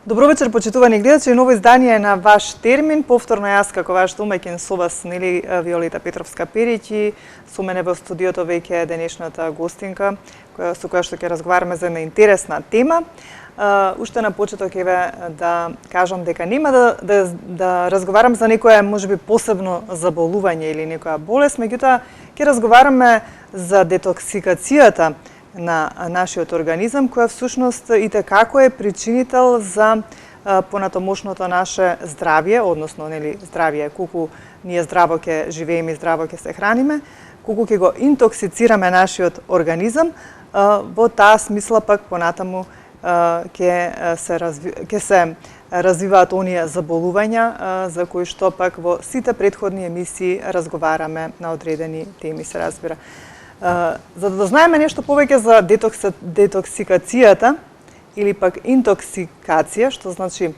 Добро вечер, почитувани гледачи, ново издание на Ваш термин. Повторно јас како ваш домаќин со вас, нели, Виолета Петровска-Периќи. Со мене во студиото веќе е денешната гостинка, со која што ќе разговараме за една интересна тема. Уште на почеток еве да кажам дека нема да разговарам за некоја можеби посебно заболување или некоја болест, меѓутоа ќе разговараме за детоксикацијата на нашиот организам, која всушност и како е причинител за понатомошното наше здравје, односно нели здравје, колку ние здраво ќе живееме и здраво ќе се храниме, колку ќе го интоксицираме нашиот организам, во таа смисла пак понатаму ќе се развиваат оние заболувања за кои што пак во сите претходни емисии разговараме на одредени теми, се разбира. За да знаеме нешто повеќе за детоксикацијата или пак интоксикација, што значи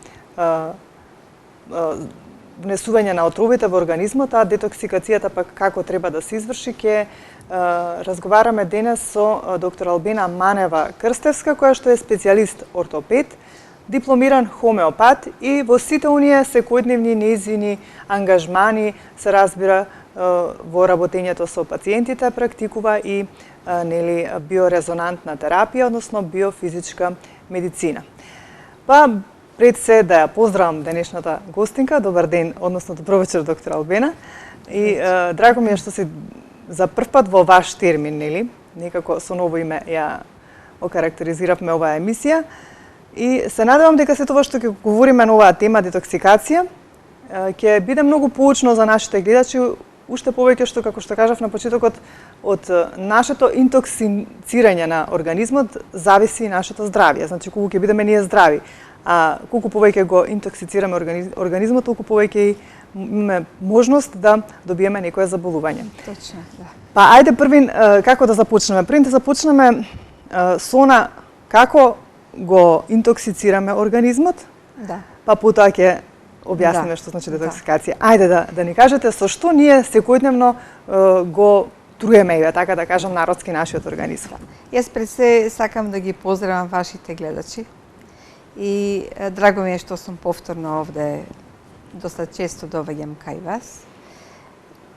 внесување на отровите во организмот, а детоксикацијата пак како треба да се изврши, ќе разговараме денес со доктор Албена Манева-Крстевска, која што е специјалист ортопед, дипломиран хомеопат и во сите оние секојдневни нејзини ангажмани, се разбира, во работењето со пациентите практикува и нели биорезонантна терапија, односно биофизичка медицина. Па пред се да ја поздравам денешната гостинка. Добар ден, односно добро вечер, доктор Албена. И драго ми е што си за прв пат во ваш термин, нели? Некако со ново име ја окарактеризиравме оваа емисија. И се надевам дека се тоа што ќе говориме на оваа тема детоксикација ќе биде многу поучно за нашите гледачи, уште повеќе што, како што кажав на почетокот, од нашето интоксицирање на организмот зависи нашето здравје. Значи, колку ќе бидеме ние здрави, а колку повеќе го интоксицираме организмот, толку повеќе имаме можност да добиеме некое заболување. Точно, да. Па ајде првин како да започнеме? Првин да започнеме со она како го интоксицираме организмот, Да. па потоа ќе објасниме што значи детоксикација. Ајде да ни кажете со што ние секојдневно го труеме, така да кажам, народски нашиот организам. Јас пред се сакам да ги поздравам вашите гледачи и драго ми е што сум повторно овде, доста често доаѓам кај вас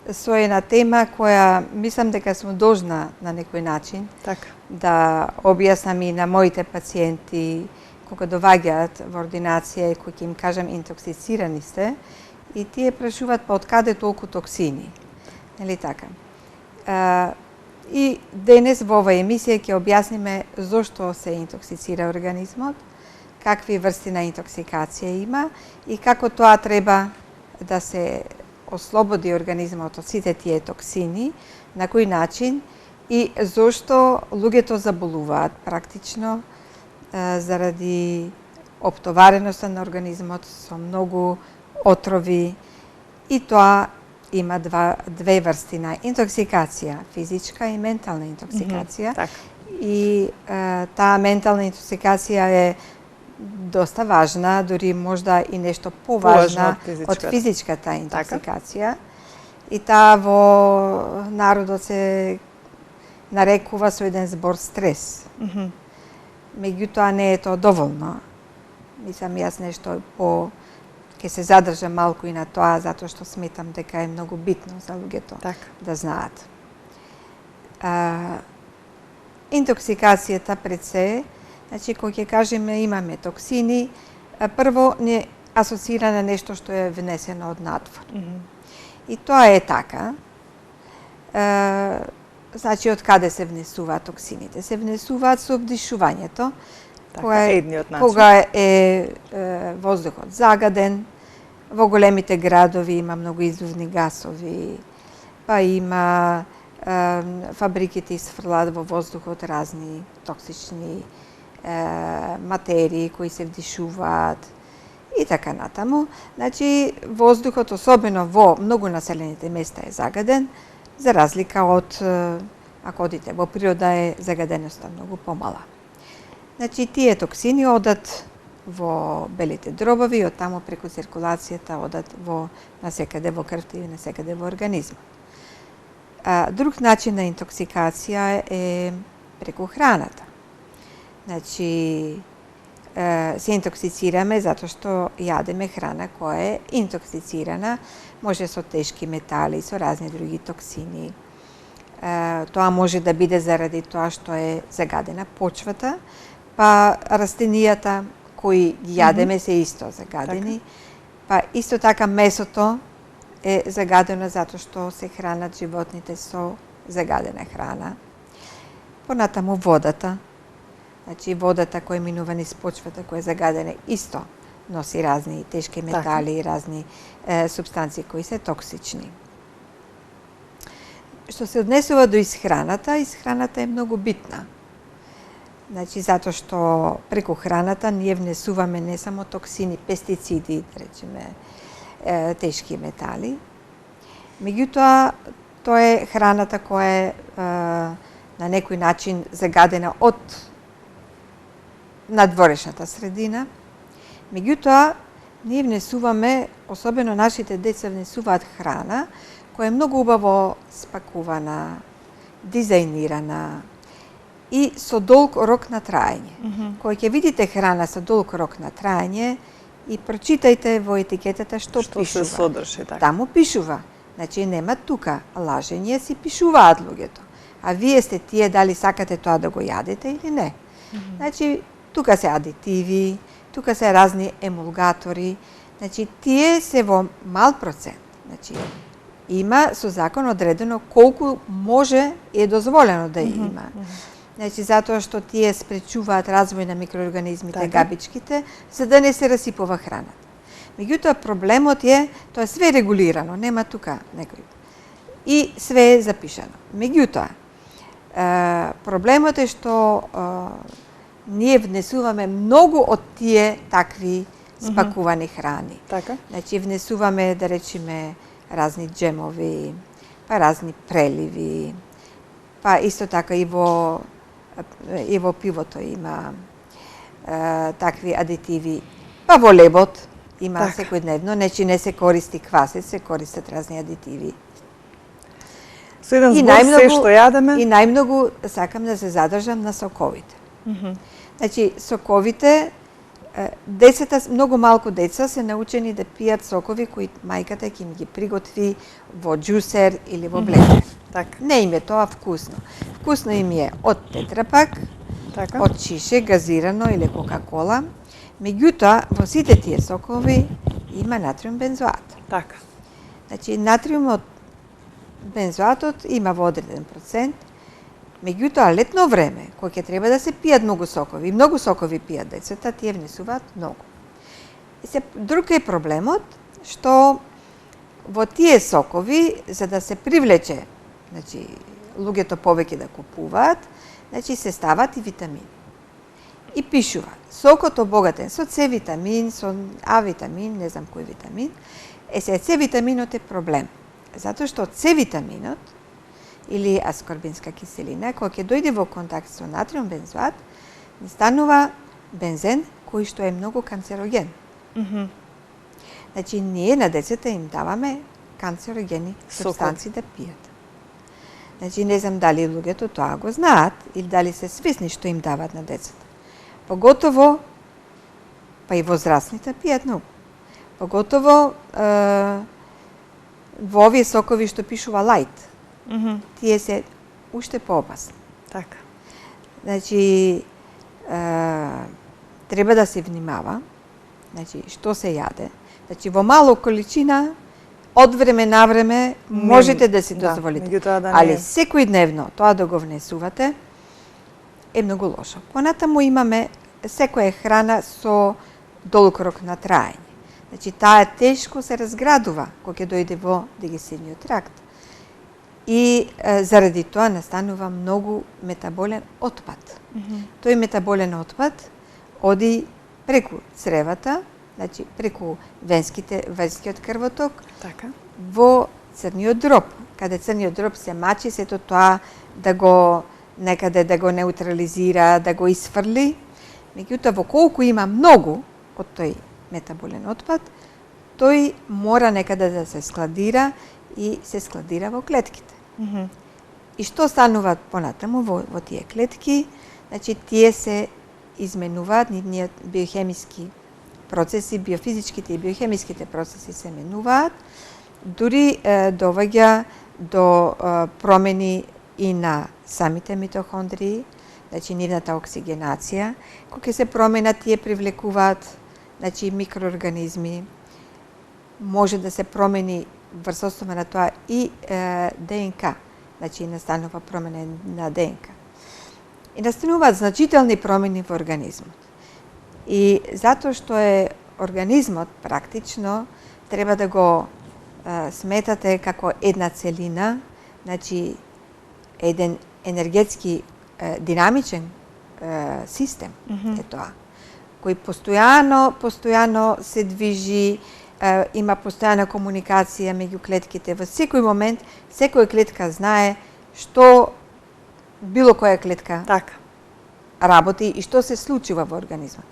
со една тема која мислам дека сум должна на некој начин Така. да објаснам и на моите пациенти кога доаѓаат во ординација и кои ќе им кажам интоксицирани сте и тие прашуваат па од каде толку токсини. Нели така? И денес во оваа емисија ќе објасниме зошто се интоксицира организмот, какви врсти на интоксикација има и како тоа треба да се ослободи организмот од сите тие токсини, на кој начин и зошто луѓето заболуваат практично заради оптовареноста на организмот со многу отрови и тоа има две врсти на интоксикација, физичка и ментална интоксикација. И таа ментална интоксикација е доста важна, дури можда и нешто поважна од физичката интоксикација. И таа во народот се нарекува со еден збор стрес. Меѓутоа не е тоа доволно. Мислам јас нешто ќе се задржам малку и на тоа, затоа што сметам дека е многу битно за луѓето да знаат. Интоксикацијата пред се, значи кога ќе кажеме имаме токсини, прво не асоцира на нешто што е внесено од надвор. И тоа е така. Значи, од каде се внесуваат токсините? Се внесуваат со вдишувањето, кога е воздухот загаден. Во големите градови има многу издувни гасови, па има фабриките исфрлаат во воздухот разни токсични материи кои се вдишуваат и така натаму. Значи, воздухот, особено во многу населените места, е загаден, за разлика од, ако одите во природа, загаденоста многу помала. Значи, тие токсини одат во белите дробови и оттаму преку циркулацијата одат насекаде во крвта и насекаде во организмот. Друг начин на интоксикација е преку храната. Значи, се интоксицираме затоа што јадеме храна која е интоксицирана, може со тешки метали, со разни други токсини. Тоа може да биде заради тоа што е загадена почвата, па растенијата кои ги јадеме се исто загадени, па исто така месото е загадено затоа што се хранат животните со загадена храна. Понатаму водата, значи водата која минува низ почвата, која е загадена, исто носи разни тешки метали и разни супстанции кои се токсични. Што се однесува до исхраната е многу битна. Значи, затоа што преку храната ние внесуваме не само токсини, пестициди, да речеме, тешки метали, меѓутоа, тоа е храната која е на некој начин загадена од надворешната средина. Меѓутоа, ние внесуваме, особено нашите деца внесуваат храна која е многу убаво спакувана, дизајнирана и со долг рок на траење. Кога ќе видите храна со долг рок на траење и прочитајте во етикетата што пишува. Се содржи, така. Таму пишува. Значи нема тука лажење, си пишуваат луѓето. А вие сте тие дали сакате тоа да го јадете или не. Значи тука се адитиви, тука се разни емулгатори, значи тие се во мал процент. Значи има со закон одредено колку може и е дозволено да има. Значи затоа што тие спречуваат развој на микроорганизмите, габичките, за да не се расипува храната. Меѓутоа проблемот е, тоа е све регулирано, нема тука некој. И све е запишано. Меѓутоа, проблемот е што ние внесуваме многу од тие такви спакувани храни. Така. Значи внесуваме, да речеме, разни джемови, па разни преливи, па исто така и во пивото има такви адитиви, па во лебот има секојдневно, значи не се користи квасец, се користат разни адитиви. Со еден збор се што јадеме. И најмногу сакам да се задржам на соковите. Значи, соковите, децата, многу малку деца се научени да пијат сокови кои мајката ќе им ги приготви во џусер или во блендер. Не им е тоа вкусно. Вкусно им е од тетрапак, од шише, газирано или кока-кола. Меѓутоа, во сите тие сокови има натриум бензоат. Така. Значи, натриумот бензоатот има во одреден процент. Меѓутоа, летно време, кога ќе треба да се пијат многу сокови пијат децата, тие внесуваат многу. Друг е проблемот, што во тие сокови, за да се привлече, значи, луѓето повеќе да купуваат, значи, се стават и витамини. И пишува, сокот обогатен со С витамин, со А витамин, не знам кој витамин, С витаминот е проблем. Затоа што С витаминот, или аскорбинска киселина, кога ќе дојде во контакт со натриум бензоат, не станува бензен, кој што е многу канцероген. Значи, ние на децата им даваме канцерогени супстанции да пијат. Значи, не знам дали луѓето тоа го знаат, или дали се свесни што им дават на децата. Поготово, па и возрастните пијат многу. Поготово во овие сокови што пишува лајт, тие се уште поопасни. Така. Значи, треба да се внимава, значи, што се јаде. Значи, во мало количина, од време на време, можете да си дозволите. Али секојдневно тоа да го внесувате, е многу лошо. Понатаму имаме секоја храна со долг рок на траење. Значи, таа тешко се разградува кога ќе дојде во дигестивниот тракт. И заради тоа настанува многу метаболен отпад. Тој метаболен отпад оди преку цревата, значи преку венскиот крвоток, во црниот дроб. Каде црниот дроб се мачи, сето тоа да го некаде да го неутрализира, да го исфрли. Меѓутоа, во колку има многу од тој метаболен отпад, тој мора некаде да се складира и се складира во клетките. И што станува понатаму во тие клетки? Значи, тие се изменуваат, нивниот биохемиски процеси, биофизичките и биохемиските процеси се менуваат, дури доваѓа до промени и на самите митохондрии, значи нивната оксигенација. Кога се променат, тие привлекуваат значи микроорганизми. Може да се промени врз основа на тоа и ДНК, значи настанува промена на ДНК. И настануваат значителни промени во организмот. И затоа што е организмот практично треба да го сметате како една целина, значи еден енергетски динамичен систем е тоа, кој постојано се движи, има постојана комуникација меѓу клетките. Во секој момент, секоја клетка знае што било која клетка работи и што се случува во организмот.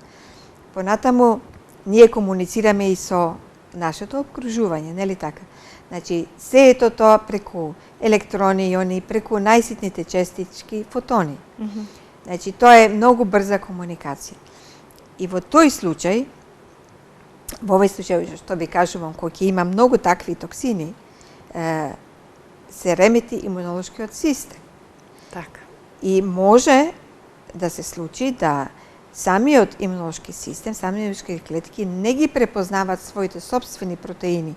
Понатаму, ние комуницираме и со нашето обкружување, нели така? Значи, се ето тоа преку електрони, иони, преку најситните честички, фотони. Значи, тоа е многу брза комуникација. И во тој случај, во овој случај, што ви кажувам, кога ќе има многу такви токсини, се ремети имунолошкиот систем. Така. И може да се случи да самиот имунолошки систем, самиот имунолошки клетки не ги препознаваат своите собствени протеини.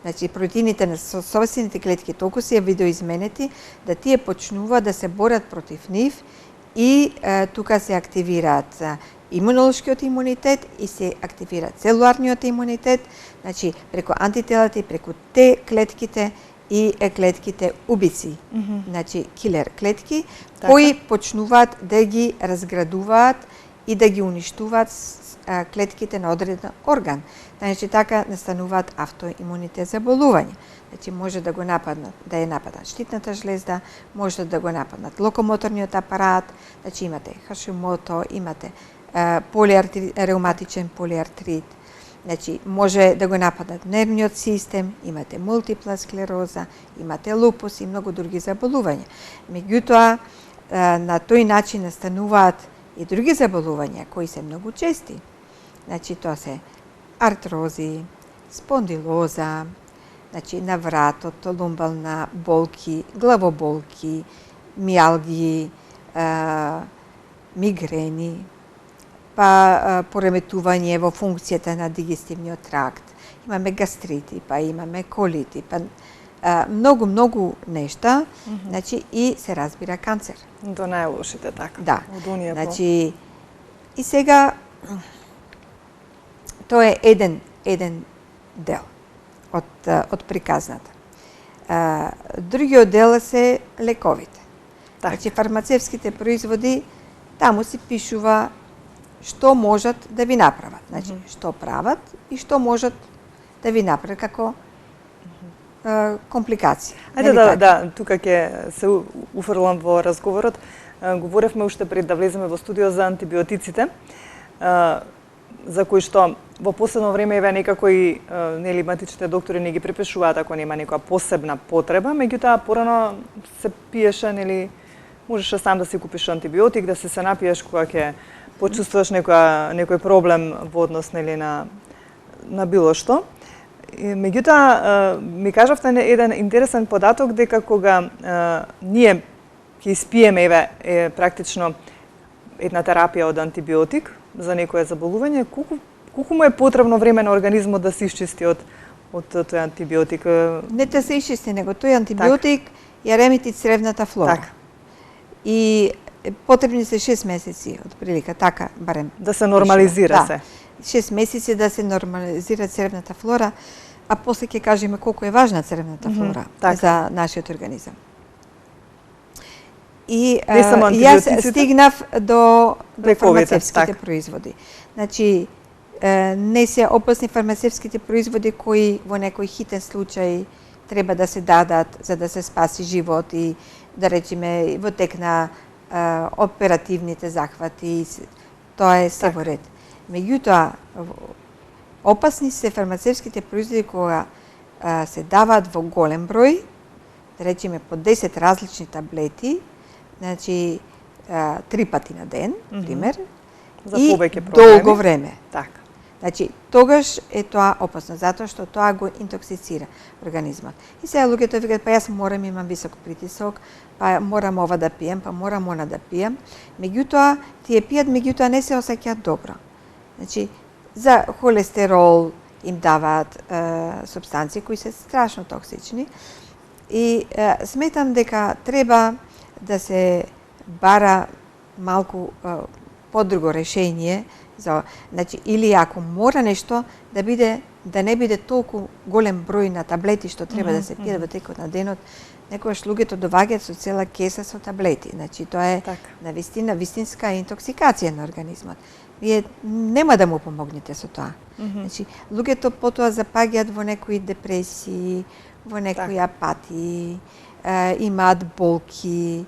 Значи, протеините на собствените клетки толку се видоизменети да тие почнуваат да се борат против нив и тука се активираат имунолошкиот имунитет и се активира целуларниот имунитет, значи преку антителата и преку Т клетките и клетките убици, значи килер клетки, кои почнуваат да ги разградуваат и да ги уништуваат клетките на одреден орган. Значи така настануваат автоимуните заболувања. Значи може да го нападнат, да ја нападнат штитната жлезда, може да го нападнат локомоторниот апарат, значи имате Хашимото, имате реуматичен полиартрит, значи може да го нападнат нервниот систем, имате мултипла склероза, имате лупус и многу други заболувања. Меѓутоа, на тој начин настануваат и други заболувања кои се многу чести. Значи тоа се артрози, спондилоза, значи на вратот, лумбална болки, главоболки, миалгии, мигрени, па пореметување во функцијата на дигестивниот тракт, имаме гастрити, па имаме колити, па многу нешта, значи и се разбира канцер. До најлошите така. Да. Значи и сега тоа е еден дел од приказната. Другиот дел се лековите. Значи фармацевските производи, таму се пишува што можат да ви направат. Значи, што прават и што можат да ви направат како компликација. Ајде тука ќе се уфрлам во разговорот. Говоревме уште пред да влеземе во студио за антибиотиците, за кои што во последно време еве некако и нели матичните доктори не ги препишуваат ако нема некоја посебна потреба, меѓутоа порано се пиеше, нели можеше сам да си купиш антибиотик, да се напиеш кога ќе почувствуваш некој проблем во однос нели на било што. Меѓутоа ми кажавте еден интересен податок дека кога ние ќе испиеме еве практично една терапија од антибиотик за некое заболување, колку му е потребно време на организмот да се исчисти од тој антибиотик? Не да се исчисти, него тој антибиотик ја ремети цревната флора. И потребни се 6 месеци од прилика, така барем. Да се нормализира се. 6 месеци да се нормализира цревната флора, а после ќе кажеме колку е важна цревната флора за нашиот организам. И јас стигнав до фармацевските производи. Значи, не се опасни фармацевските производи кои во некој хитен случај треба да се дадат за да се спаси живот и да речеме во тек на оперативните захвати, тоа е се во ред. Меѓутоа, опасни се фармацевските производи кога се даваат во голем број, да речеме по 10 различни таблети, значи 3 пати на ден, пример, за повеќе проблеми. И долго време. Така. Значи, тогаш е тоа опасно, затоа што тоа го интоксицира организмот. И сега луѓето викаат, па јас морам, имам висок притисок, па морам ова да пием, па морам она да пием. Меѓутоа, тие пијат, меѓутоа не се осеќаат добро. Значи, за холестерол им даваат супстанции кои се страшно токсични. И сметам дека треба да се бара малку подруго решение, значи, или ако мора нешто да не биде толку голем број на таблети што треба да се пијат во текот на денот, некогаш луѓето доваѓаат со цела кеса со таблети. Значи, тоа е навистина вистинска интоксикација на организмот. Вие нема да му помогнете со тоа. Значи, луѓето потоа запаѓаат во некои депресии, во некои апатии, имаат болки,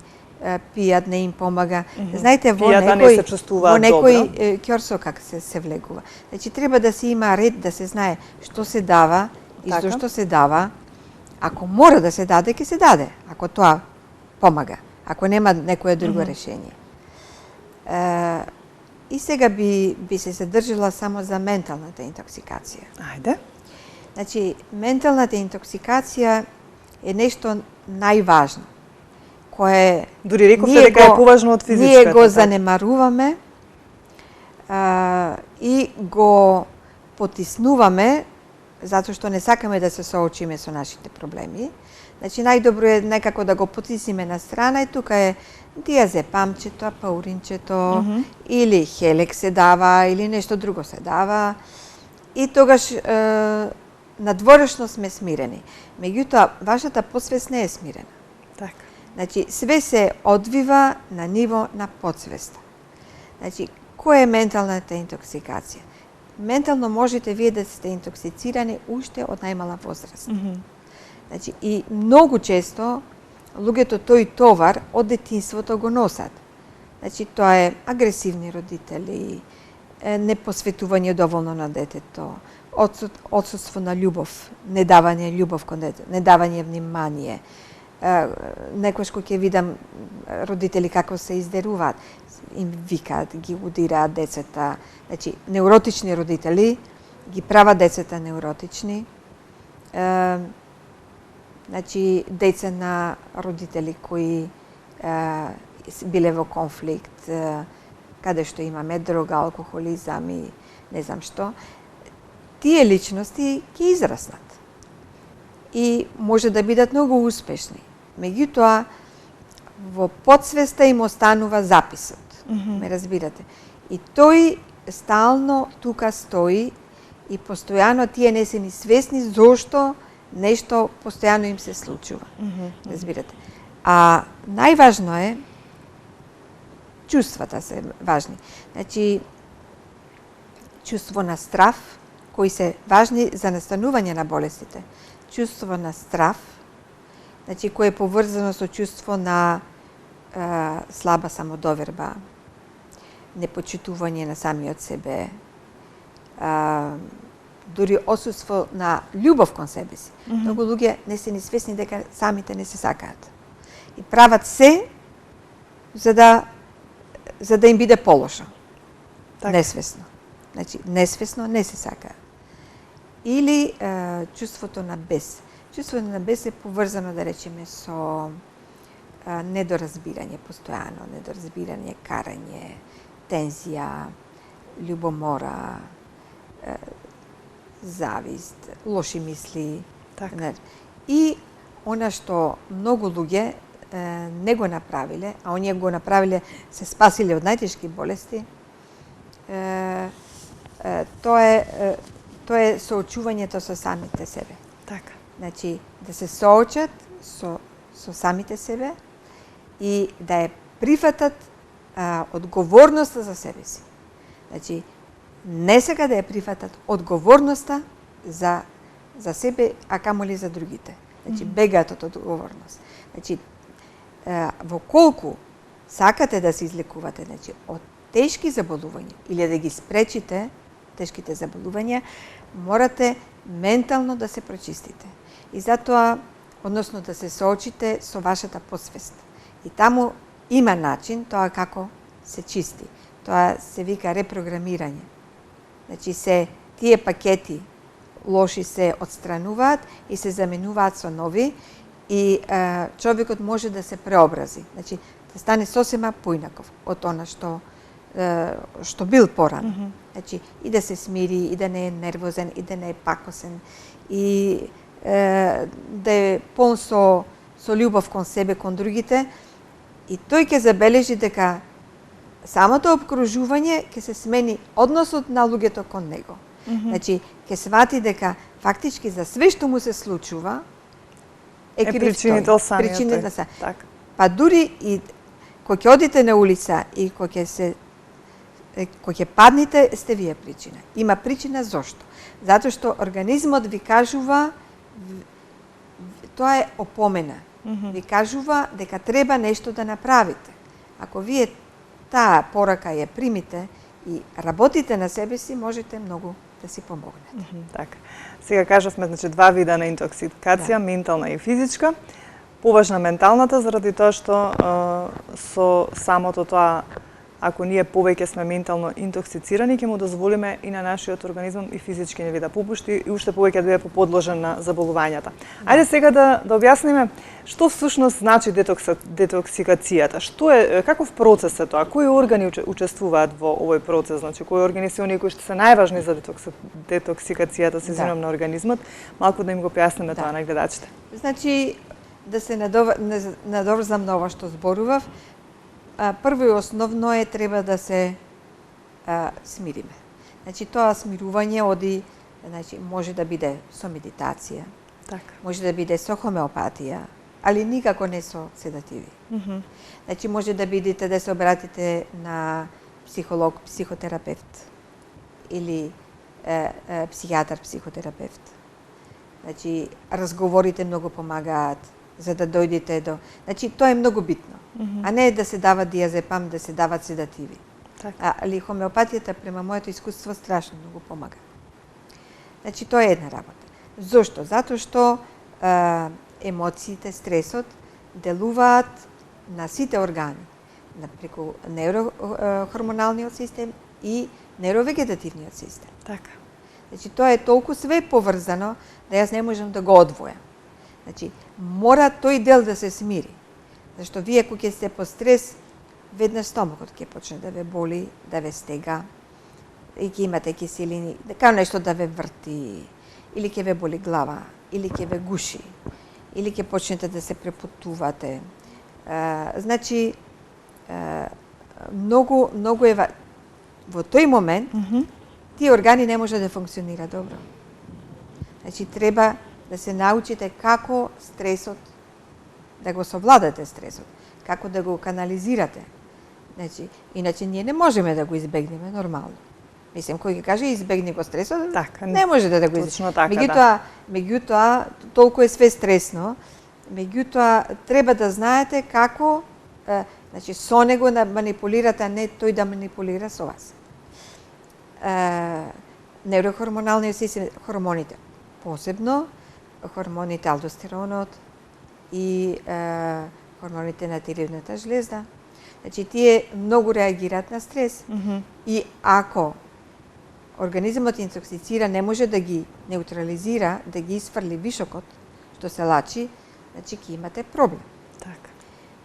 пијат, не им помага. Знаете, во некој ќорсо как се влегува. Значи, треба да се има ред, да се знае што се дава и зошто се дава. Ако мора да се даде, ќе се даде, ако тоа помага, ако нема некое друго решение. И сега би се задржала само за менталната интоксикација. Ајде. Значи, менталната интоксикација е нешто најважно, кое дури рековте дека е поважно од физичката. Ние го занемаруваме и го потиснуваме затоа што не сакаме да се соочиме со нашите проблеми. Значи, најдобро е некако да го потисниме на страна и тука е диазепамчето, пауринчето, или хелек се дава, или нешто друго се дава. И тогаш надворешно сме смирени. Меѓутоа, вашата подсвест не е смирена. Така. Значи, све се одвива на ниво на подсвеста. Значи, која е менталната интоксикација? Ментално можете вие да сте интоксицирани уште од најмала возраст. Значи, и многу често луѓето тој товар од детинството го носат. Значи, тоа е агресивни родители, непосветување доволно на детето, отсутство на љубов, недавање љубов кон детето, недавање внимание. Некојаш кога ќе видам родители како се издеруваат, им викаат, ги удираат децата. Значи, неуротични родители ги прават децата неуротични. Значи, деца на родители кои биле во конфликт, каде што имаме дрога, алкохолизам и не знам што, тие личности ќе израснат. И може да бидат многу успешни. Меѓутоа, во подсвеста им останува записот. Ме разбирате? И тој стално тука стои и постојано тие не се ни свесни зошто нешто постојано им се случува. Разбирате? А најважно е, чувствата се важни. Значи, чувство на страв, кои се важни за настанување на болестите. Чувство на страв, значи, кое е поврзано со чувство на слаба самодоверба, непочитување на самиот себе, дури отсутство на љубов кон себе си. Многу луѓе не се ни свесни дека самите не се сакаат. И прават се за да им биде полошо. Несвесно. Значи, несвесно не се сакаат. Или чувството на бес. Чувството на бес е поврзано, да речеме, со недоразбирање постојано, недоразбирање, карање, тензија, љубомора, завист, лоши мисли. Така. И она што многу луѓе не го направиле, а оние го направиле, се спасиле од најтешки болести, тоа е соочувањето со самите себе. Така. Значи, да се соочат со самите себе и да ја прифатат одговорноста за себе си. Значи, не сега да ја прифатат одговорноста за себе, а камоли за другите. Значи, бегаат од одговорност. Значи, во колку сакате да се излекувате, значи, од тешки заболувања или да ги спречите тешките заболувања, морате ментално да се прочистите. И затоа, односно да се соочите со вашата посвест. И таму има начин тоа како се чисти. Тоа се вика репрограмирање. Значи се тие пакети лоши се отстрануваат и се заменуваат со нови и човекот може да се преобрази. Значи да стане сосема поинаков од она што бил порано. Значи и да се смири, и да не е нервозен, и да не е пакосен, и да е полн со љубов кон себе, кон другите, и тој ќе забележи дека самото обкружување ќе се смени односот на луѓето кон него. Значи, ќе свати дека фактички за све што му се случува е крив причинител самиот причинител тој. Така. Па дури и кога ќе одите на улица и кога ќе паднете, сте вие причина. Има причина зошто. Затоа што организмот ви кажува, тоа е опомена. Ви кажува дека треба нешто да направите. Ако вие таа порака ја примите и работите на себе си, можете многу да си помогнете. Така. Сега кажавме, значи, два вида на интоксикација, ментална и физичка. Поважна менталната, заради тоа што со самото тоа, ако ние повеќе сме ментално интоксицирани, ќе му дозволиме и на нашиот организам и физички не ви да попушти и уште повеќе да биде поподложен на заболувањата. Ајде сега да објасниме што всушност значи детоксикацијата. Што е, каков процес е тоа? Кои органи учествуваат во овој процес? Значи, кои органи се оние кои што се најважни за детоксикацијата, се извинувам, на организмот? Малку да им го појасниме тоа на гледачите. Значи, да се надоврзам на ова што зборував, прво и основно е треба да се смириме. Значи тоа смирување оди, значи може да биде со медитација, така, може да биде со хомеопатија, али никако не со седативи. Значи може да бидете да се обратите на психолог, психотерапевт или психијатар, психотерапевт. Значи разговорите многу помагаат за да дојдете до... Значи тоа е многу битно. А не да се дава диазепам, да се дават седативи. Така. Али хомеопатијата, према моето искуство, страшно многу помага. Значи, тоа е една работа. Зошто? Затоа што емоциите, стресот делуваат на сите органи, преку нейрохормоналниот систем и нейровегетативниот систем. Така. Значи, тоа е толку све поврзано да јас не можам да го одвојам. Значи, мора тој дел да се смири. Зашто вие кога ќе сте по стрес, веднаш стомакот ќе почне да ве боли, да ве стега, и ќе имате киселини, како нешто да ве врти, или ќе ве боли глава, или ќе ве гуши, или ќе почнете да се препотувате. Значи, многу е во тој момент, тие органи не може да функционира добро. Значи, треба да се научите како стресот, да го совладате стресот, како да го канализирате. Значи, иначе ние не можеме да го избегнеме нормално. Мислам, кој ќе каже избегни го стресот, така, не може да го точно избегне. така, Меѓутоа, толку е све стресно, меѓутоа треба да знаете како, значи со него да манипулирате, а не тој да манипулира со вас. Нейрохормоналниот систем, хормоните, посебно хормоните алдостеронот и хормоните на тиреоидната жлезда. Значи, тие многу реагираат на стрес. И ако организмот интоксицира, не може да ги неутрализира, да ги изфрли вишокот, што се лачи, значи ќе имате проблем. Така.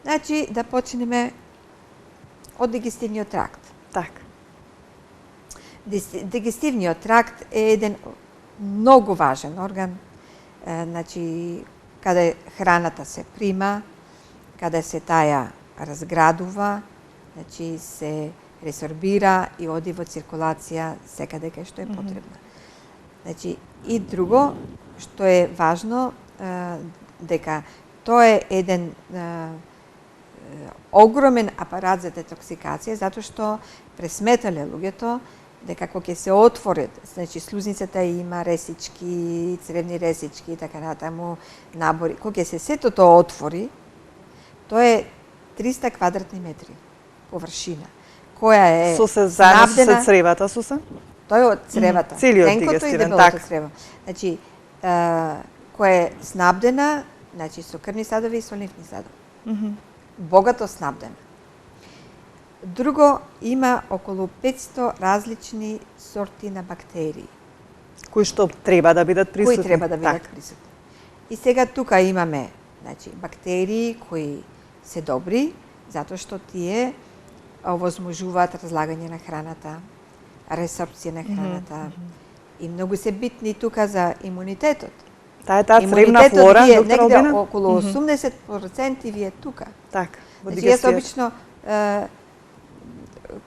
Значи, да почнеме од дигестивниот тракт. Така. Дигестивниот тракт е еден многу важен орган, значи, каде храната се прима, каде се таја разградува, значи се ресорбира и оди во циркулација секаде кај што е потребна. Значи, и друго што е важно, дека тоа е еден огромен апарат за детоксикација, затоа што пресметале луѓето дека кога ќе се отворат, значи слузницата има ресички, цревни ресички и така натаму, набори, кога ќе се сето тоа отвори, тоа е 300 квадратни метри површина, која е со се заедно со цревата со се? Тоа е од цревата, целиот и дигестивен дебелото црево. Значи, која е снабдена, значи со крвни садови и со лимфни садови. Богато снабдена. Друго, има околу 500 различни сорти на бактерии. Кои што треба да бидат присутни. Кои треба да бидат присутни. И сега тука имаме, значи, бактерии кои се добри, затоа што тие овозможуваат разлагање на храната, ресорбција на храната, и многу се битни тука за имунитетот. Таа цревна флора, вие, доктор негде Албина? околу 80% ви е тука. Така, во Значи, јас дигестијата. обично,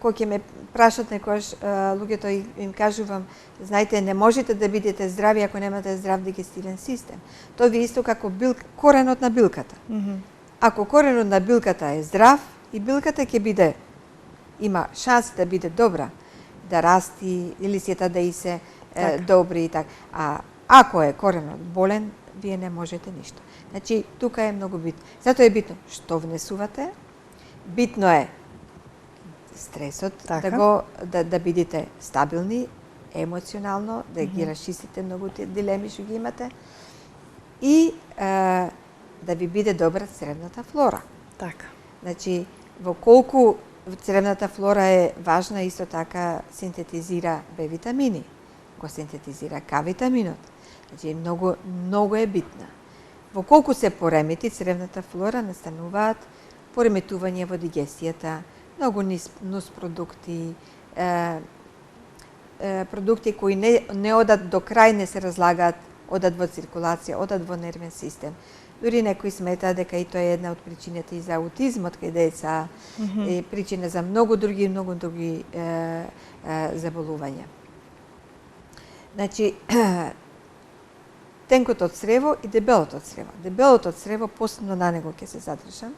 кој ќе ме прашат некојаш, луѓето им кажувам, знаете, не можете да бидете здрави ако немате здрав дигестивен систем. Тоа ви е исто како коренот на билката. Ако коренот на билката е здрав, и билката ќе биде, има шанс да биде добра, да расти, лисјата да и се добри и така. А ако е коренот болен, вие не можете ништо. Значи, тука е многу битно. Затоа е битно што внесувате, битно е стресот, да бидете стабилни, емоционално, да ги расчистите многу дилеми што ги имате и да ви биде добра цревната флора. Така. Значи, во колку цревната флора е важна, исто така синтетизира Б витамини, го синтетизира К витаминот. Значи, многу е битна. Во колку се поремети цревната флора, настануваат пореметување во дигестијата, многу нус продукти, продукти кои не одат до крај, не се разлагаат, одат во циркулација, одат во нервен систем. Дури некои сметаат дека и тоа е една од причините и за аутизмот кај деца, и причина за многу други заболувања. Значи, тенкото црево и дебелото црево. Дебелото црево, посебно на него ќе се задржам,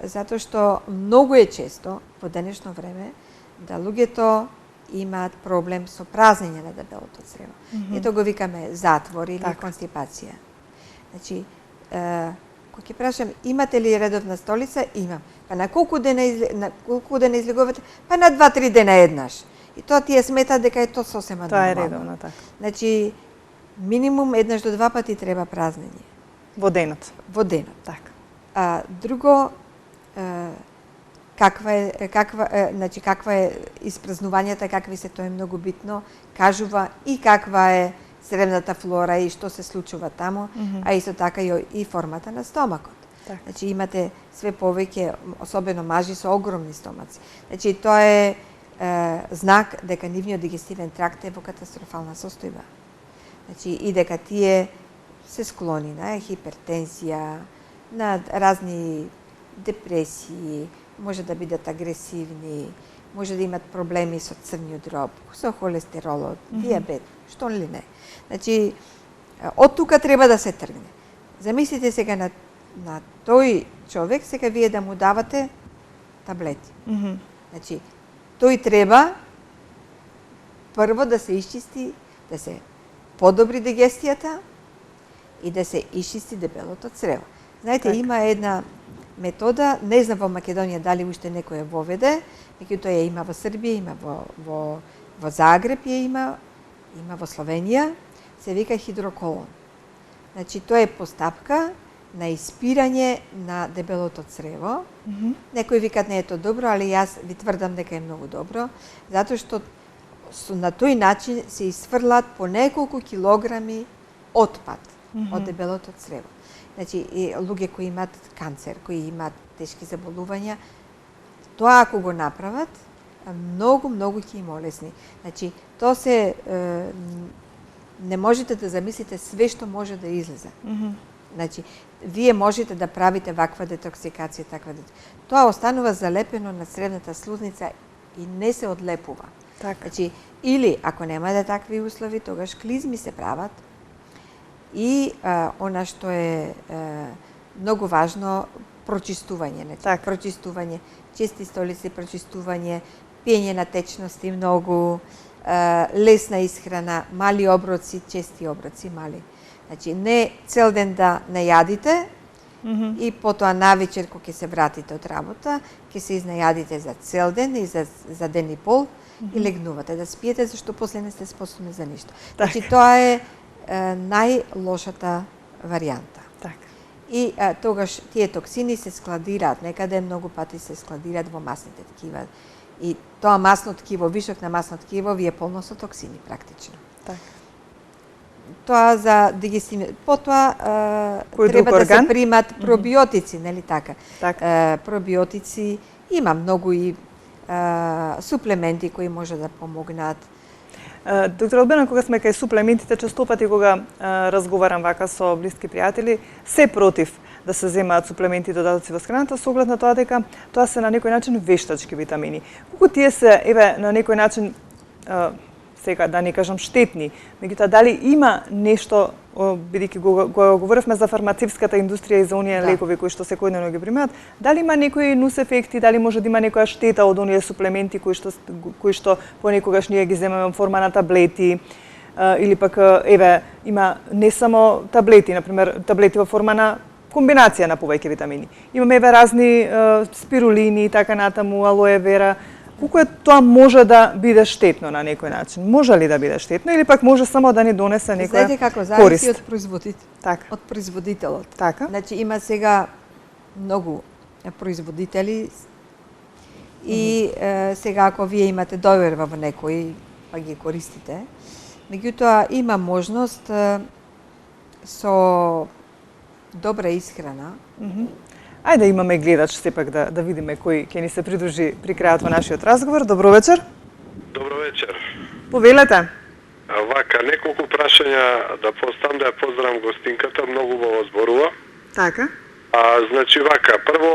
затоа што многу е често во денешно време да луѓето имаат проблем со празнење на дебелото црево. Ето го викаме затвор или констипација. Значи, кога ќе прашам, имате ли редовна столица? Имам. Па на колку дена излегувате? Па на 2-3 дена еднаш. И тоа тие сметаат дека е тоа сосема нормално. Тоа е редовно, така. Значи, минимум еднаш до 2 пати треба празнење. Во денот. Во денот. Така. Друго, каква е испразнувањето, какви се, тоа е многу битно, кажува и каква е цревната флора и што се случува таму, а исто така и формата на стомакот. Так. Значи имате све повеќе, особено мажи со огромни стомаци. Значи тоа е знак дека нивниот дигестивен тракт е во катастрофална состојба. Значи и дека тие се склони на хипертензија, на разни депресии, може да бидат агресивни, може да имат проблеми со црниот дроб, со холестеролот, дијабет, што ли не. Значи, од тука треба да се тргне. Замислите сега на тој човек, сега вие да му давате таблети. Значи, тој треба прво да се исчисти, да се подобри дигестијата и да се исчисти дебелото црево. Знаете, има една метода, не знам во Македонија дали уште некој ја воведе, меѓутоа ја има во Србија, има во Загреб ја има во Словенија, се вика хидроколон. Значи, тоа е постапка на испирање на дебелото црево. Некои викат не е тоа добро, али јас ви тврдам дека е многу добро, затоа што на тој начин се исфрлат по неколку килограми отпад од дебелото црево. Значи, и луѓе кои имаат канцер, кои имаат тешки заболувања, тоа ако го направат, многу ќе им олесни. Значи, тоа се не можете да замислите све што може да излезе. Значи, вие можете да правите ваква детоксикација, таква тоа останува залепено на цревната слузница и не се одлепува. Значи, или ако немате такви услови, тогаш клизми се прават. И она што е многу важно, прочистување. Прочистување, чести столици, прочистување, пиење на течности многу, лесна исхрана, мали оброци, чести оброци, мали. Значи, не цел ден да не јадите и потоа навечер кога ќе се вратите од работа, ќе се изнајадите за цел ден и за ден и пол и легнувате да спиете, зашто после не сте способни за ништо. Значи, тоа е најлошата варијанта. и тогаш тие токсини се складираат, некаде многу пати се складираат во масните ткива. И тоа масно ткиво, вишок на масно ткиво ви е полно со токсини практично. Така. Тоа за дигестивни. Потоа треба да се примат пробиотици, нели така? Пробиотици, има многу и суплементи кои може да помогнат. Доктор Албина, кога сме кај суплементите, честопати кога разговарам вака со блиски пријатели, се против да се земаат суплементи и додатоци во храната, со оглед на тоа дека тоа се на некој начин вештачки витамини. Колку тие се, на некој начин, сега да не кажам штетни, меѓутоа дали има нешто, бидејќи го говоревме за фармацевската индустрија и за оние лекови кои што секојдневно ги примаат, дали има некои нус ефекти, дали може да има некоја штета од оние суплементи кои што понекогаш ние ги земаме во форма на таблети, или пак има не само таблети, например таблети во форма на комбинација на повеќе витамини. Имаме разни спирулини и така натаму, алоe вера. Колку тоа може да биде штетно на некој начин? Може ли да биде штетно или пак може само да ни донесе некоја корист? Знаете како, зависи од производителот. Така. Од производителот. Така. Значи има сега многу производители и сега ако вие имате доверба во некој, па ги користите. Меѓутоа има можност со добра исхрана. Ајде имаме гледач сепак да видиме кој ќе ни се придружи при крајот во нашиот разговор. Добро вечер. Добро вечер. Повелете. Вака, неколку прашања да поставам, да ја поздравам гостинката, многу убаво зборува. Така. Значи вака, прво,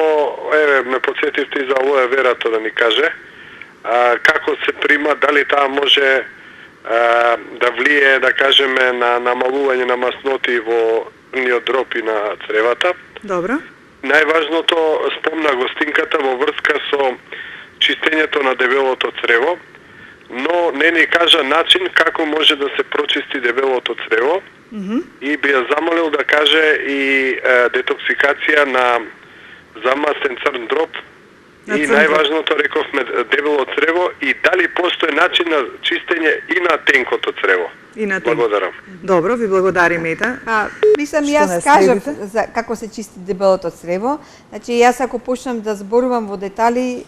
ме подсетивте и за алоe верато да ни каже. Како се прима, дали таа може да влие, да кажеме, на намалување на масноти во ниот дроп и на цревата. Добро. Најважното, спомна гостинката во врска со чистењето на дебелото црево, но не ни кажа начин како може да се прочисти дебелото црево и би ја замолил да каже и детоксикација на замасен црн дроп и најважното, рековме, дебело црево и дали постои начин на чистење и на тенкото црево. И на благодарам. Добро, ви благодариме и мислам јас кажав за како се чисти дебелото црево. Значи јас ако почнам да зборувам во детали,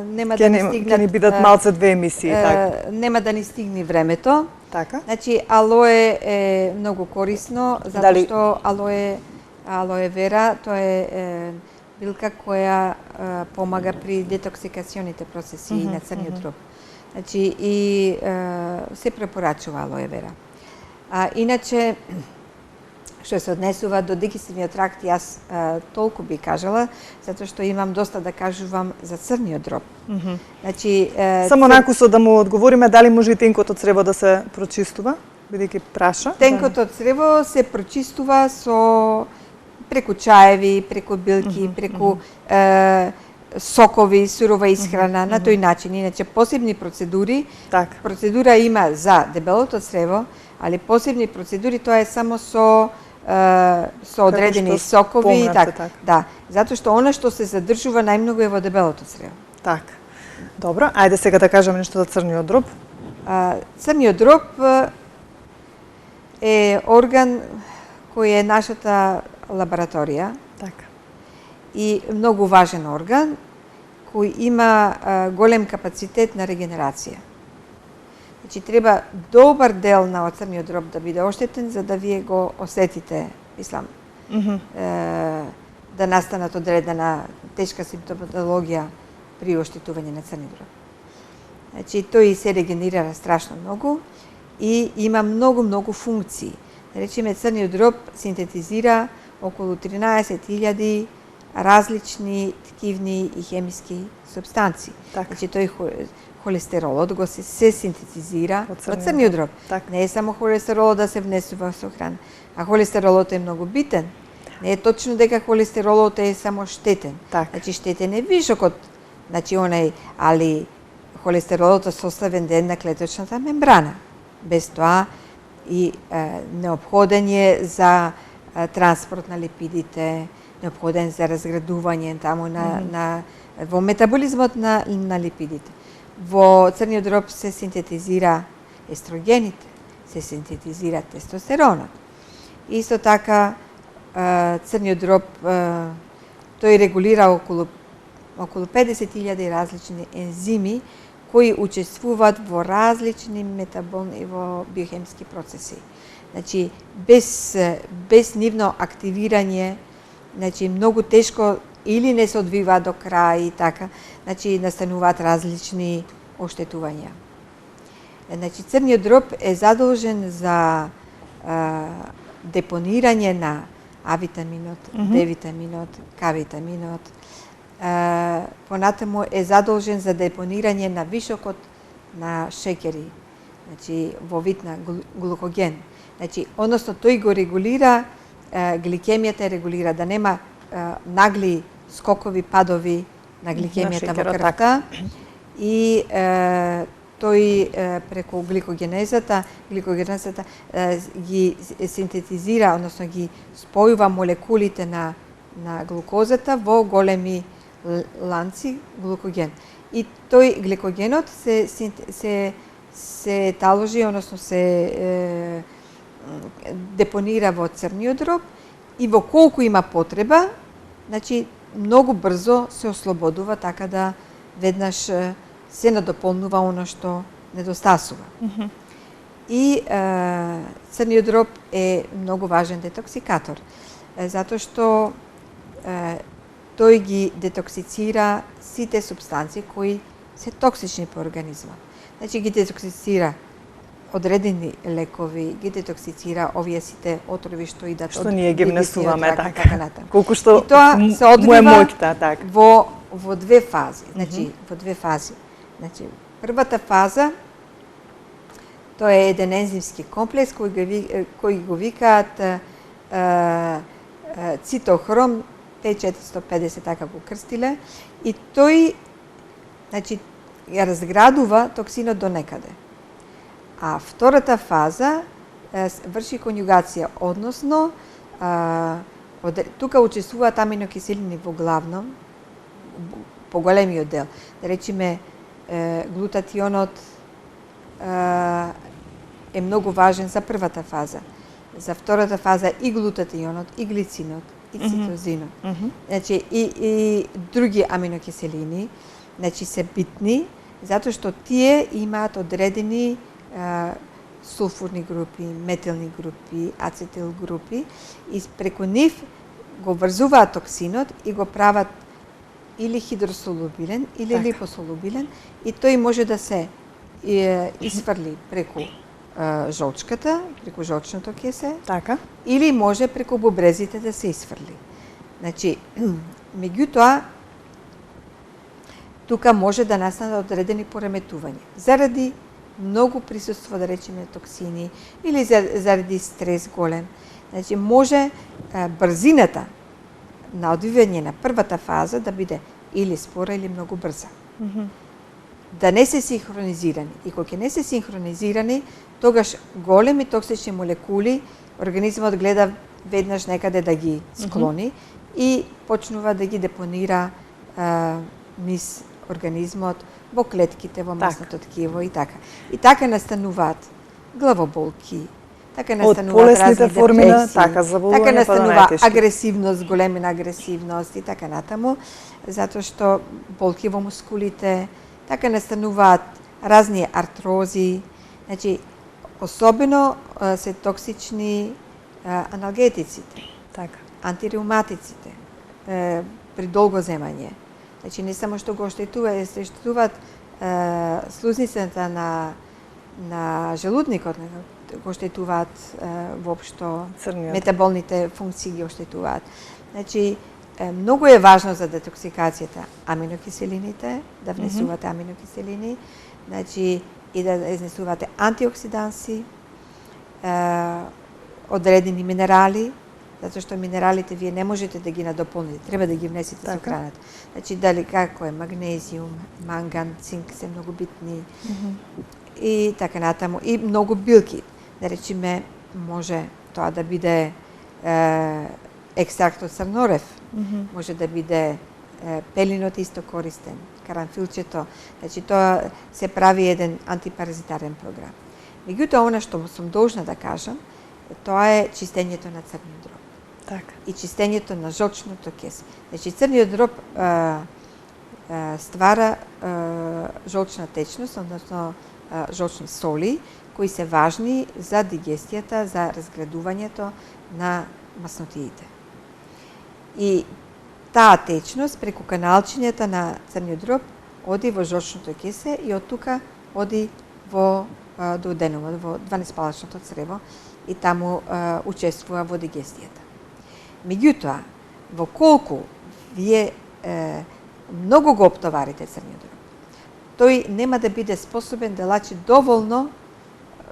нема да ни стигнат. Ќе ни бидат малце две емисии, така. Нема да ни стигне времето. Така. Значи алоe е многу корисно затоа што алоe вера тоа е билка која помага при детоксикационите процеси на црниот дроп. Значи и се препорачува алоe вера. Иначе што се однесува до дигестивниот тракт, јас толку би кажала затоа што имам доста да кажувам за црниот дроп. Значи само накусо да му одговориме дали може и тенкото црево да се прочистува, бидејќи праша. Тенкото црево се прочистува со преку чаеви, преку билки, преку сокови, сурова исхрана, на тој начин. Иначе посебни процедури, процедура има за дебелото црево, али посебни процедури тоа е само со одредени сокови, да, затоа што она што се задржува најмногу е во дебелото црево. Така. Добро, ајде сега да кажеме нешто за црниот дроб. Црниот дроб е орган кој е нашата лабораторија. Така. И многу важен орган кој има голем капацитет на регенерација. Значи треба добар дел на црниот дроб да биде оштетен за да вие го осетите, мислам, да настанат одредена тешка симптоматологија при оштетување на црниот дроб. Значи тој се регенерира страшно многу и има многу функции. Речеме, црниот дроб синтетизира околу 13.000 различни ткивни и хемиски супстанции. Значи тој холестеролот го се синтетизира во црниот дроб. Не е само холестеролот да се внесува со храна, а холестеролот е многу битен. Не е точно дека холестеролот е само штетен. Значи штетен е вишокот, значи онај, али холестеролот е составен дел на клеточната мембрана. Без тоа и неопходен е за транспорт на липидите, неопходен за разградување таму во метаболизмот на липидите. Во црниот дроб се синтетизира естрогените, се синтетизира тестостеронот. Исто така црниот дроб тој регулира околу 50.000 различни ензими кои учествуваат во различни метаболни и во биохемски процеси. Значи без нивно активирање, значи многу тешко или не се одвива до крај и така, значи настануваат различни оштетувања. Значи црниот дроб е задолжен за депонирање на А витаминот, Д витаминот, К витаминот. Понатаму е задолжен за депонирање на вишокот на шеќери, значи во вид на глукоген. Значи, односно тој го регулира, гликемијата регулира да нема нагли скокови, падови на гликемијата во крвта и тој преку гликогенезата ги синтетизира, односно ги спојува молекулите на глукозата во големи ланци глукоген. И тој гликогенот се таложи, односно се депонира во црниот дроб и во колку има потреба, значи многу брзо се ослободува, така да веднаш се надополнува оно што недостасува. И црниот дроб е многу важен детоксикатор, затоа што тој ги детоксицира сите супстанции кои се токсични по организмот. Значи ги детоксицира одредени лекови, ги детоксицира овие сите отрови што идат што ние ги внесуваме, така. Колку што и тоа се одвива во две фази. Значи во две фази. Значи првата фаза тоа е еден ензимски комплекс кој го викаат цитохром Т450, така го крстиле, и тој значи ја разградува токсинот до некаде. А втората фаза врши конјугација, односно тука учествуваат аминокиселини во главном, поголемиот дел. Да речеме, глутатионот е многу важен за првата фаза. За втората фаза и глутатионот, и глицинот, и цитозинот. Значи и други аминокиселини, значи се битни, затоа што тие имаат одредени сулфурни групи, метилни групи, ацетил групи и преку нив го врзуваат токсинот и го прават или хидросолубилен или липосолубилен и тој може да се исфрли преку жолчката, преку жолчното кесе, така, или може преку бубрезите да се исфрли. Значи, меѓутоа, тука може да настанат одредени пореметувања заради многу присуство, да речеме, токсини или заради стрес голем. Значи, може брзината на одвивање на првата фаза да биде или спора или многу брза. Да не се синхронизирани. И кога не се синхронизирани, тогаш големи токсични молекули организмот гледа веднаш некаде да ги склони и почнува да ги депонира низ организмот во клетките, во масното ткиво и така. И така настануваат главоболки, така настануваат разни депресии, така настанува агресивност, големина агресивност и така натаму, затоа што болки во мускулите, така настануваат разни артрози, значи особено се токсични аналгетиците, така, антиреуматиците при долго земање. Значи не само што го оштетуваат слузницата на желудникот, го оштетуваат воопшто метаболните функции ги оштетуваат. Значи многу е важно за детоксикацијата аминокиселините, да внесувате аминокиселини, значи и да изнесувате антиоксиданси, одредени минерали, затоа што минералите вие не можете да ги надополните, треба да ги внесете со храната. Значи дали како е магнезиум, манган, цинк се многу битни и така натаму, и многу билки. Да речеме, може тоа да биде екстракт од црнорев, може да биде пелинот исто користен, карамфилчето, значи тоа се прави еден антипаразитарен програм. Меѓутоа, она што сум должна да кажам, тоа е чистењето на црниот дроб. Така. и чистењето на жолчното кесе. Значи црниот дроб ствара жолчна течност, односно жолчни соли, кои се важни за дигестијата, за разградувањето на маснотиите. И таа течност преку каналчињата на црниот дроб оди во жолчното кесе и од тука оди во дуоденумот, во 12-палачното црево и таму учествува во дигестијата. Меѓутоа, во колку вие многу го оптоварите црниот дроб, тој нема да биде способен да лачи доволно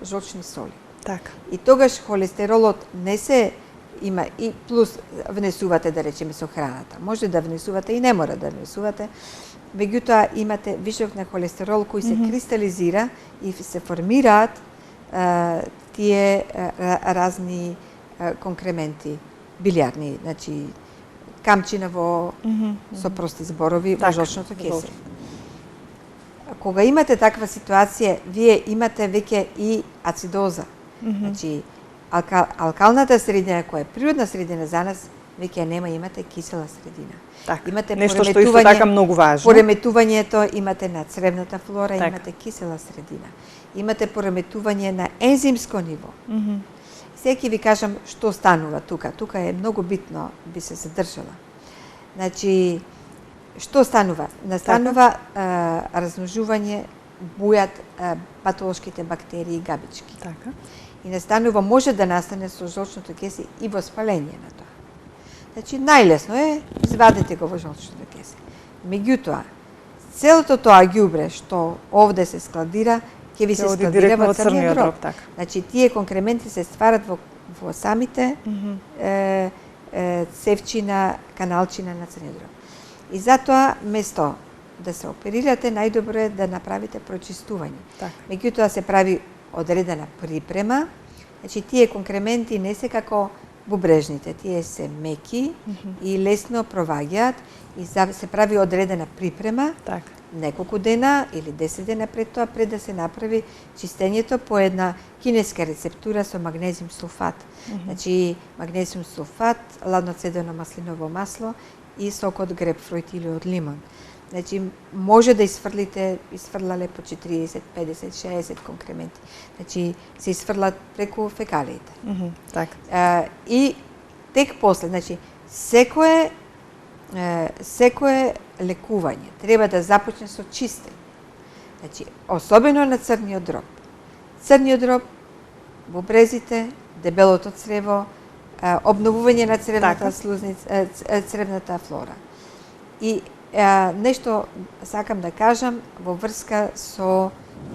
жолчни соли. Така. И тогаш холестеролот не се има и плюс внесувате, да речеме, со храната. Може да внесувате и не мора да внесувате, меѓутоа имате вишок на холестерол кој се кристализира и се формираат тие разни конкременти билјарни, значи камчина со прости зборови во жолчното кесе. Кога имате таква ситуација, вие имате веќе и ацидоза. Значи, алкалната средина, која е природна средина за нас, веќе нема, имате кисела средина. Така. Имате Нешто што исто така многу важно. Пореметувањето, имате на цревната флора, така. Имате кисела средина. Имате пореметување на ензимско ниво. Сега ќе ви кажам што станува тука. Тука е многу битно, би се задржала. Значи, што станува? Настанува размножување, бујат патолошките бактерии и габички. Така. И настанува, може да настане со жолчното кесе и воспаление на тоа. Значи, најлесно е, извадете го во жолчното кесе. Меѓутоа, целото тоа ѓубре што овде се складира, ќе ви се складира во црниот дроб. Така. Значи, тие конкременти се стварат во самите цевчина, каналчина на црниот дроб. И затоа, место да се оперирате, најдобро е да направите прочистување. Така. Меѓутоа се прави одредена припрема. Значи, тие конкременти не се како бубрежните, тие се меки и лесно проваѓаат и се прави одредена припрема. Така. Неколку дена или 10 дена пред тоа, пред да се направи чистењето по една кинеска рецептура со магнезиум сулфат. Значи, магнезиум сулфат, ладноцедено маслиново масло и сок од грепфрут или од лимон. Значи, може да изфрлале по 40, 50, 60 конкременти. Значи, се изфрлат преку фекалиите. Така. И тек после, значи, секое лекување треба да започне со чистење. Значи, особено на црниот дроб. Црниот дроб, бубрезите, дебелото црево, обновување на цревната слузница, цревната флора. И нешто сакам да кажам во врска со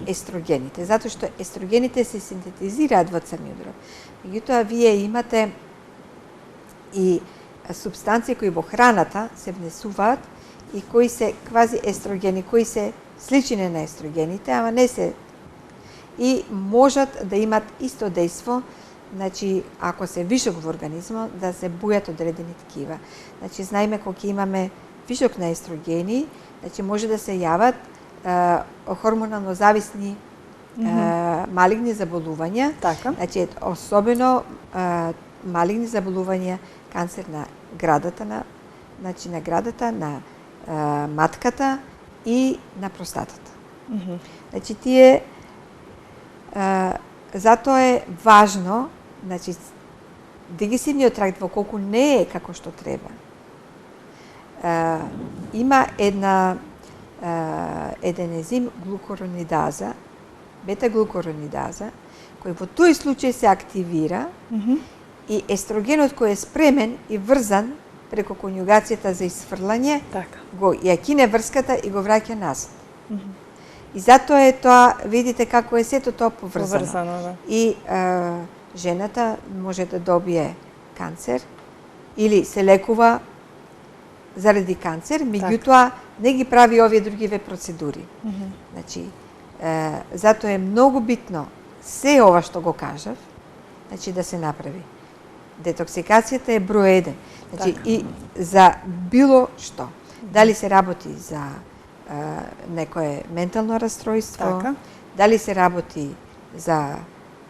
естрогените, затоа што естрогените се синтетизираат во црниот дроб. Меѓутоа, вие имате и субстанции кои во храната се внесуваат и кои се квази естрогени, кои се слични на естрогените, ама не се, и можат да имат исто дејство, значи, ако се вишок во организмот, да се бујат одредени ткива. Значи, знаеме кога имаме вишок на естрогени, значи може да се јават хормонално зависни малигни заболувања. Така. Значи, особено малигни заболувања, канцер на градата, на градата, на матката и на простатата. Значи, тие затоа е важно, значи, дигесивниот тракт во колку не е како што треба. Има еден ензим глукоронидаза, бета-глукоронидаза, кој во тој случај се активира и естрогенот кој е спремен и врзан преку конјугацијата за изфрлање, го ја кине врската и го враќа назад. И затоа е тоа, видите како е сето тоа поврзано. И жената може да добие канцер или се лекува заради канцер, меѓутоа не ги прави овие другиве процедури. Значи, затоа е многу битно се ова што го кажав, значи да се направи. Детоксикацијата е број 1. Значи, и за било што. Дали се работи за некое ментално расстройство, дали се работи за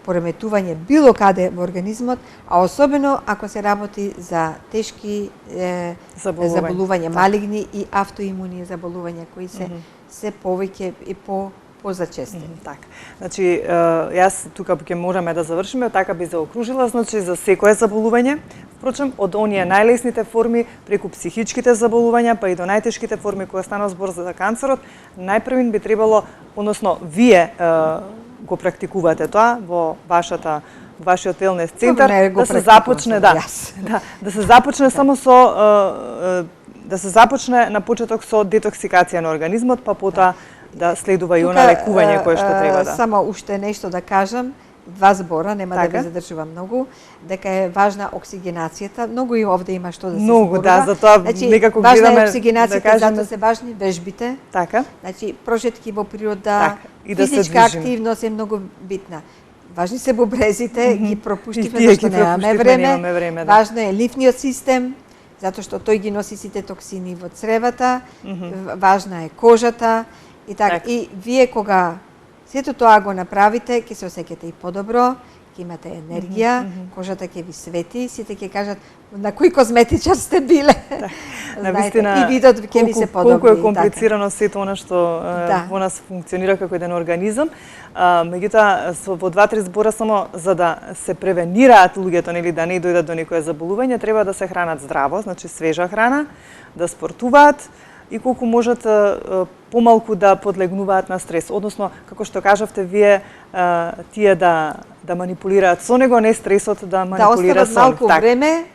пореметување било каде во организмот, а особено ако се работи за тешки заболувања, малигни и автоимуни заболувања кои се повеќе и позачести. Така. Значи, јас тука ќе можеме да завршиме, така би заокружила, значи за секое заболување, впрочем, од оние најлесните форми преку психичките заболувања, па и до најтешките форми кои станува збор за канцерот, најпрвин би требало, односно вие го практикувате тоа во вашиот велнес центар, да се започне, да се започне само со да се започне на почеток со детоксикација на организмот, па потоа да следува и она лекување кое што треба да. Само уште нешто да кажам, 2 збора, нема да ви задржувам многу, дека е важна оксигенацијата. Многу и овде има што да се зборува. Многу, да, затоа некако гледаме. Важна е оксигенацијата, затоа се важни вежбите. Така. Значи, прошетки во природа, физичка активност е многу битна. Важни се бубрезите, ги пропуштивме зашто немаме време. Важно е лимфниот систем, затоа што тој ги носи сите токсини во цревата. Важна е кожата. И така, и вие кога сето тоа го направите, ќе се осеќате и подобро, ќе имате енергија, кожата ќе ви свети, сите ќе кажат на кој козметичар сте биле. Навистина, и видот ќе ви се подобри. Колку е комплицирано сето она што во нас функционира како еден организам. Меѓутоа, во 2-3 збора само за да се превенираат луѓето, нели, да не дојдат до некое заболување, треба да се хранат здраво, значи свежа храна, да спортуваат, и колку можат помалку да подлегнуваат на стрес. Односно, како што кажавте вие, тие да манипулираат со него, не стресот да манипулира со него. Да остават малку време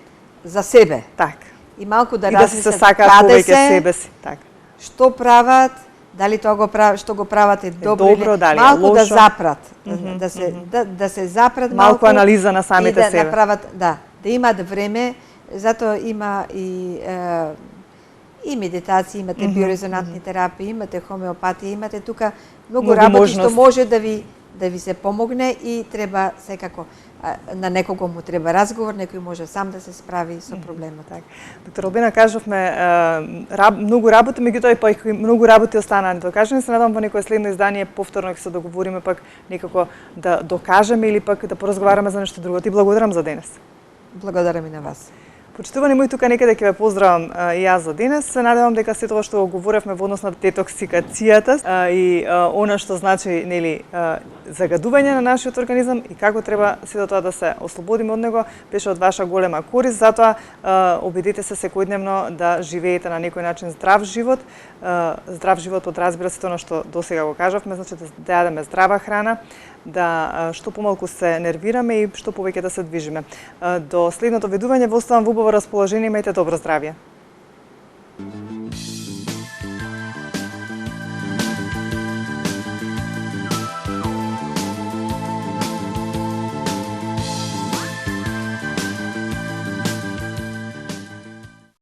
за себе. Так. И малку да размислат каде се, себе си. Так. Што прават, дали тоа што го прават е добро или малку лошо. Да запрат, да се запрат малку анализа на самите себе. И да направат, да имаат време, затоа има и медитација, имате биорезонантни терапии, имате хомеопатија, имате тука многу работи што може да ви се помогне и треба секако на некого му треба разговор, некој може сам да се справи со проблемот. Доктор Албина, кажавме многу работи, меѓутоа и многу работи останаа недокажани. Се надам во некое следно издание повторно ќе се договориме пак некако да докажеме или пак да поразговараме за нешто друго. Ти благодарам за денес. Благодарам и на вас. Почитувани мои, тука некаде ќе ве поздравам и јас за денес. Се надевам дека сето ова што го говоревме во однос на детоксикацијата и она што значи, нели, загадување на нашиот организам и како треба сето тоа да се ослободиме од него, беше од ваша голема корист. Затоа обидете се секојдневно да живеете на некој начин здрав живот. Здрав живот подразбира се тоа што досега го кажавме, значи да јадеме здрава храна, да што помалку се нервираме и што повеќе да се движиме. До следното видување, во оставам во убаво расположение, имајте добро здравје.